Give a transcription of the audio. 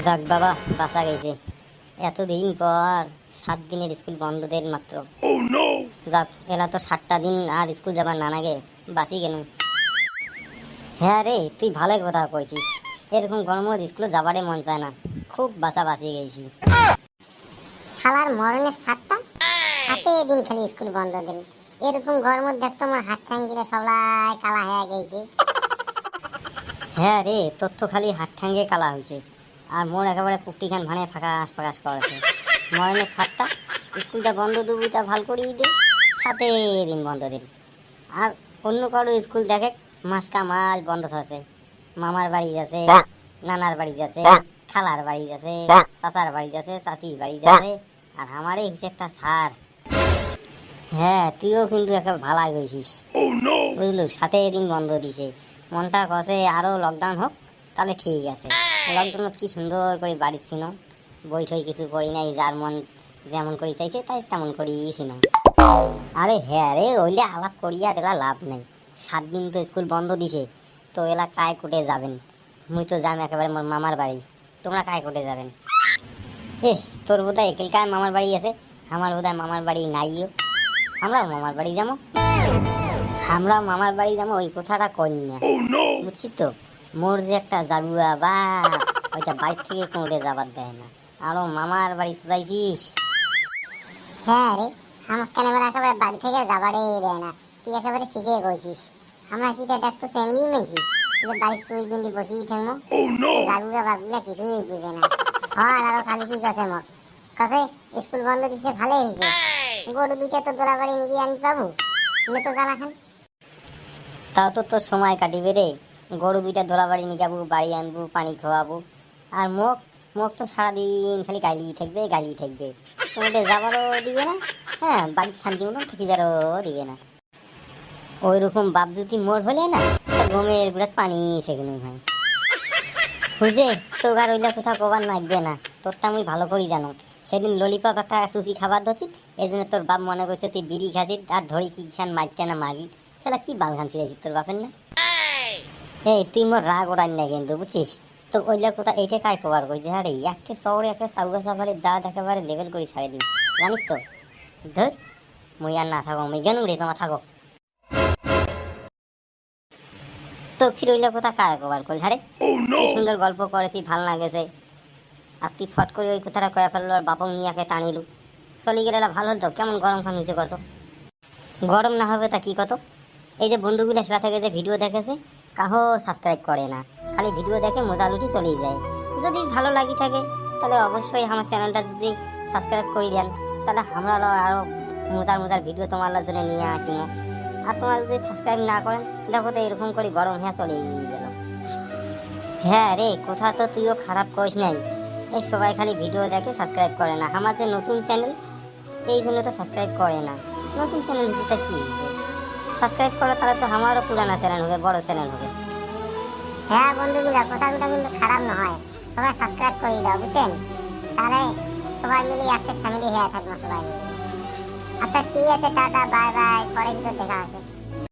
যাক বাবা, বাঁচা গেছে। এতদিন পর 7 দিনের স্কুল বন্ধ দিল মাত্র। যাক, এলা তো 7টা দিন আর স্কুল যাবার না নাগে, বাঁচি কেন। হ্যাঁ রে, তুই ভালোই কথা কইছিস। এরকম গরমত স্কুলে যাবারে মন চায় না। খুব বাঁচি গেছি। শালার মরণের সাতটা সাথে এদিন খালি স্কুল বন্ধ দিন। এরকম গরমত দেখতো আমার হাত ঠাঙ্গিরা সবাই কালা হয়ে গেছে। হ্যাঁ রে, তোর তো খালি হাত ঠাঙ্গে কালা হয়েছে, আর মোর একেবারে পুকটিখান ভানে ফাঁকাশ ফাঁকাশ করেছে। মরণের 7টা স্কুলটা বন্ধ দেবো, তা ভাল করেই দে। 7 দিন বন্ধ দিন। আর অন্য কারো স্কুল দেখে মাসকা মাস বন্ধ আছে। মামার বাড়ি যাচ্ছে, নানার বাড়ি যাচ্ছে, খালার বাড়ি যাচ্ছে, চাচার বাড়ি যাচ্ছে, চাচির বাড়ি যাচ্ছে, আর আমারই হচ্ছে একটা সার। হ্যাঁ, তুইও কিন্তু একটা ভালাই হয়েছিস, বুঝলু। 7 দিন বন্ধ দিছে। মনটা কষে আরো লকডাউন হোক, তাহলে ঠিক আছে। লকডাউন কি সুন্দর করে বাড়ি ছিল, বই ঠই কিছু করি নাই, যার মন যেমন করে চাইছে তাই তেমন করেই ছিল। আরে হ্যাঁ রে, ওইলে আলাপ করি আর এলা লাভ নাই। 7 দিন তো স্কুল বন্ধ দিছে, তো এলা কায় কোটে যাবেন। মুই তো যাম একেবারে মোর মামার বাড়ি। তোমরা কায় কোটে যাবেন? তোর বোধহয় একেলকার মামার বাড়ি আছে, আমার বোধহয় মামার বাড়ি নাইও। আমরা মামার বাড়ি যাবো, ওই কথাটা করি না, বুঝছি তো। মোর যে একটা জারুয়া বা ওইটা বাইক থেকে কোনোটে যাবার দেয় না। আরো মামার বাড়ি শুধাইছিস? হ্যাঁ রে, আমার কেন এবার একেবারে বাড়ি থেকে যাবারই দেয় না। তুই একেবারে ঠিকই কইছিস। আমরা কি দেখতো সেমনি মেছি যে বাইক সুই গুন্ডি বসেই থাকবো। জারুরা বাবুলা কিছুই বুঝে না। আর আরো খালি কি কাছে মত কাছে স্কুল বন্ধ দিচ্ছে, ভালোই হয়েছে। গরু দুইটা তো দোলা বাড়ি নিয়ে আমি পাবো, নে তো জ্বালা খান। তাও তো তোর সময় কাটিবে রে। গরু 2টা ধোলা বাড়ি নিয়ে যাবো, বাড়ি আনবো, পানি খাওয়াবো। আর মুখ মুখ তো সারাদিন খালি গাইলেই থাকবে। তোমাদের যাবারও দিবে না, হ্যাঁ, বাড়ির শান্তি মতন থাকিবারও দিবে না। ওই রকম বাপ যদি মোর হলে না, ঘুমের গুড়াত পানি সেখানে হয়। বুঝে তো আর ওইলা কোথা কবার লাগবে না। তোরটা আমি ভালো করি জানো। সেদিন ললিপপ একটা সুশি খাবার ধরছিস, এই জন্য তোর বাপ মনে করছে তুই বিড়ি খাচ্ছিস, আর ধরি কি খান মারটা না মারি। সেটা কি বাল খান ছিলেছিস তোর বাপের না? তুই মোর রাগ ওড়াই না কিন্তু, বুঝছিস তো। ওইলা কোথা এইটা কায় কবার কইছে? আরে একে শহরে একে সাউগা সাফারের দাঁত একেবারে লেভেল করে ছাড়ে দিই, জানিস তো। ধর, মুই আর না থাকো, মুই গেলুম রে, তোমার থাকো। তো ফির ওইলা কোথা কায় কবার কইল? আরে কি সুন্দর গল্প করেছি, ভাল লাগেছে, আর তুই ফট করে ওই কথাটা কয়ে ফেললো, আর বাপক নিয়াকে টানিলু। চলি গেলে ভালো হতো। কেমন গরম খান হয়েছে কত। গরম না হবে তা কি কত। এই যে বন্ধুগুলো সেটা থেকে যে ভিডিও দেখেছে, কাহো সাবস্ক্রাইব করে না, খালি ভিডিও দেখে মজা লুটি চলেই যায়। যদি ভালো লাগি থাকে তাহলে অবশ্যই আমার চ্যানেলটা যদি সাবস্ক্রাইব করে দেন, তাহলে আমরা আরও মজার ভিডিও তোমার জন্য নিয়ে আসিম। আর তোমরা যদি সাবস্ক্রাইব না করেন, দেখো তো এরকম করে গরম হ্যাঁ চলেই গেল। হ্যাঁ রে, কোথা তো তুইও খারাপ করিস নাই। এই সবাই খালি ভিডিও দেখে, সাবস্ক্রাইব করে না। আমার যে নতুন চ্যানেল, এই জন্য তো সাবস্ক্রাইব করে না। নতুন চ্যানেল হচ্ছে কি হয়েছে, সাবস্ক্রাইব করে তাহলে তো আমারও পুরানা চ্যানেল হবে, বড় চ্যানেল হবে। হ্যাঁ বন্ধুগুলা, কথাগুলো কিন্তু খারাপ নয়। সবাই সাবস্ক্রাইব করে দাও, বুঝছেন? তাহলে সবাই মিলে একটা ফ্যামিলি হয়ে থাকবো সবাই মিলে। আচ্ছা ঠিক আছে, টাটা বাই বাই, পরে ভিডিও দেখা আছে।